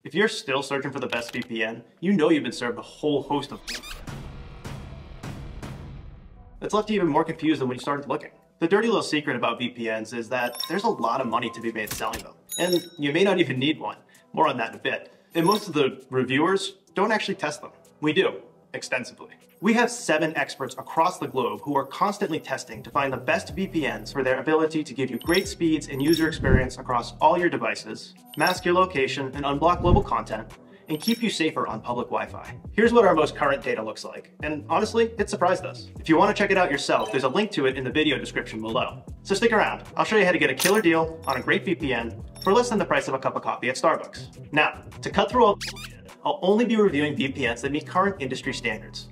If you're still searching for the best VPN, you know you've been served a whole host of that's left you even more confused than when you started looking. The dirty little secret about VPNs is that there's a lot of money to be made selling them, and you may not even need one. More on that in a bit. And most of the reviewers don't actually test them. We do, extensively. We have 7 experts across the globe who are constantly testing to find the best VPNs for their ability to give you great speeds and user experience across all your devices, mask your location and unblock global content, and keep you safer on public Wi-Fi. Here's what our most current data looks like, and honestly, it surprised us. If you want to check it out yourself, there's a link to it in the video description below. So stick around, I'll show you how to get a killer deal on a great VPN for less than the price of a cup of coffee at Starbucks. Now, to cut through all the bullshit, I'll only be reviewing VPNs that meet current industry standards.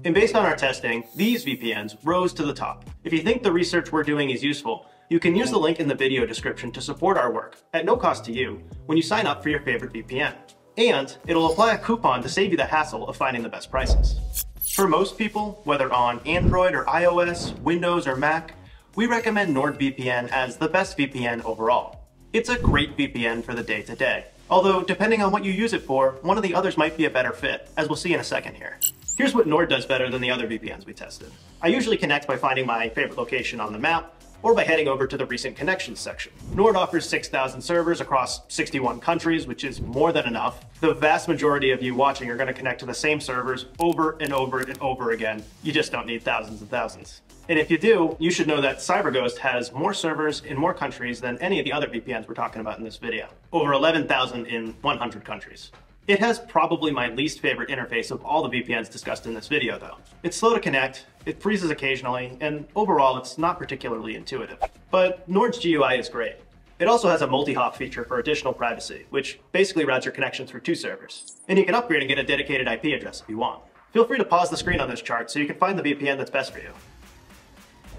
And based on our testing, these VPNs rose to the top. If you think the research we're doing is useful, you can use the link in the video description to support our work, at no cost to you, when you sign up for your favorite VPN. And it'll apply a coupon to save you the hassle of finding the best prices. For most people, whether on Android or iOS, Windows or Mac, we recommend NordVPN as the best VPN overall. It's a great VPN for the day-to-day. Although, depending on what you use it for, one of the others might be a better fit, as we'll see in a second here. Here's what Nord does better than the other VPNs we tested. I usually connect by finding my favorite location on the map, or by heading over to the recent connections section. Nord offers 6,000 servers across 61 countries, which is more than enough. The vast majority of you watching are going to connect to the same servers over and over and over again. You just don't need thousands and thousands. And if you do, you should know that CyberGhost has more servers in more countries than any of the other VPNs we're talking about in this video. Over 11,000 in 100 countries. It has probably my least favorite interface of all the VPNs discussed in this video though. It's slow to connect, it freezes occasionally, and overall it's not particularly intuitive. But Nord's GUI is great. It also has a multi-hop feature for additional privacy, which basically routes your connection through 2 servers. And you can upgrade and get a dedicated IP address if you want. Feel free to pause the screen on this chart so you can find the VPN that's best for you.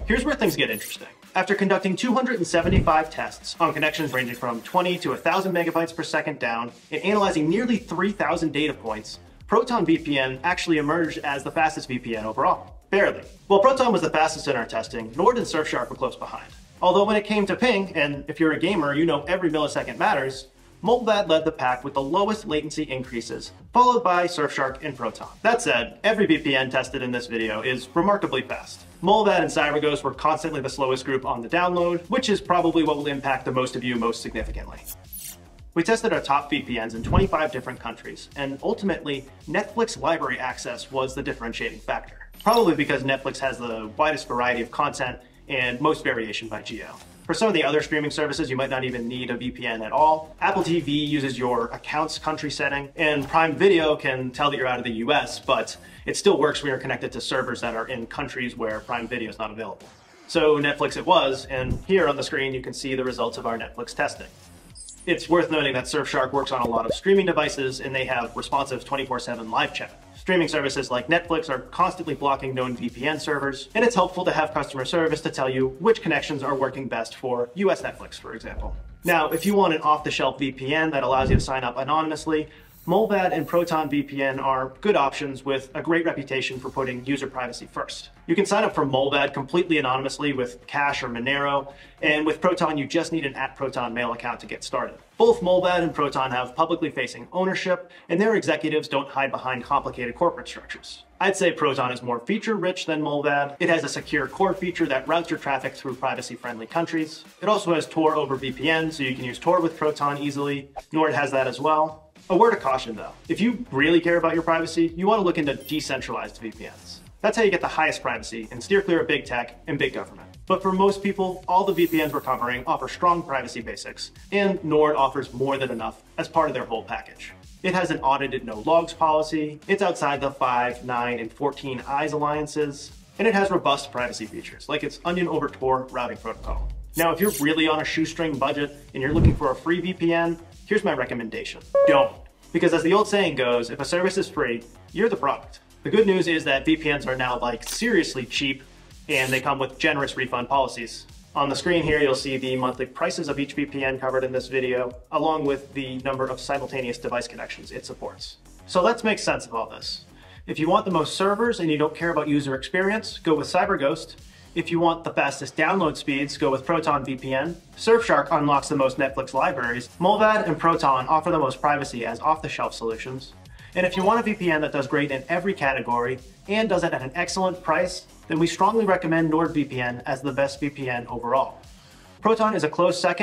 Here's where things get interesting. After conducting 275 tests on connections ranging from 20 to 1,000 megabytes per second down and analyzing nearly 3,000 data points, ProtonVPN actually emerged as the fastest VPN overall. Barely. While Proton was the fastest in our testing, Nord and Surfshark were close behind. Although when it came to ping, and if you're a gamer, you know every millisecond matters, Molvad led the pack with the lowest latency increases, followed by Surfshark and Proton. That said, every VPN tested in this video is remarkably fast. Molvad and CyberGhost were constantly the slowest group on the download, which is probably what will impact the most of you most significantly. We tested our top VPNs in 25 different countries, and ultimately, Netflix library access was the differentiating factor. Probably because Netflix has the widest variety of content and most variation by geo. For some of the other streaming services, you might not even need a VPN at all. Apple TV uses your account's country setting, and Prime Video can tell that you're out of the US, but it still works when you're connected to servers that are in countries where Prime Video is not available. So Netflix it was, and here on the screen you can see the results of our Netflix testing. It's worth noting that Surfshark works on a lot of streaming devices, and they have responsive 24/7 live chat. Streaming services like Netflix are constantly blocking known VPN servers, and it's helpful to have customer service to tell you which connections are working best for US Netflix, for example. Now, if you want an off-the-shelf VPN that allows you to sign up anonymously, Molvad and ProtonVPN are good options with a great reputation for putting user privacy first. You can sign up for Molvad completely anonymously with Cache or Monero, and with Proton you just need an @Proton mail account to get started. Both Molvad and Proton have publicly facing ownership, and their executives don't hide behind complicated corporate structures. I'd say Proton is more feature-rich than Molvad. It has a secure core feature that routes your traffic through privacy-friendly countries. It also has Tor over VPN, so you can use Tor with Proton easily. Nord has that as well. A word of caution though, if you really care about your privacy, you want to look into decentralized VPNs. That's how you get the highest privacy and steer clear of big tech and big government. But for most people, all the VPNs we're covering offer strong privacy basics, and Nord offers more than enough as part of their whole package. It has an audited no logs policy, it's outside the 5, 9, and 14 eyes alliances, and it has robust privacy features, like its Onion over Tor routing protocol. Now, if you're really on a shoestring budget and you're looking for a free VPN, here's my recommendation. Don't. Because as the old saying goes, if a service is free, you're the product. The good news is that VPNs are now like seriously cheap, and they come with generous refund policies. On the screen here, you'll see the monthly prices of each VPN covered in this video, along with the number of simultaneous device connections it supports. So let's make sense of all this. If you want the most servers and you don't care about user experience, go with CyberGhost. If you want the fastest download speeds, go with ProtonVPN. Surfshark unlocks the most Netflix libraries. Mullvad and Proton offer the most privacy as off-the-shelf solutions. And if you want a VPN that does great in every category and does it at an excellent price, then we strongly recommend NordVPN as the best VPN overall. Proton is a close second.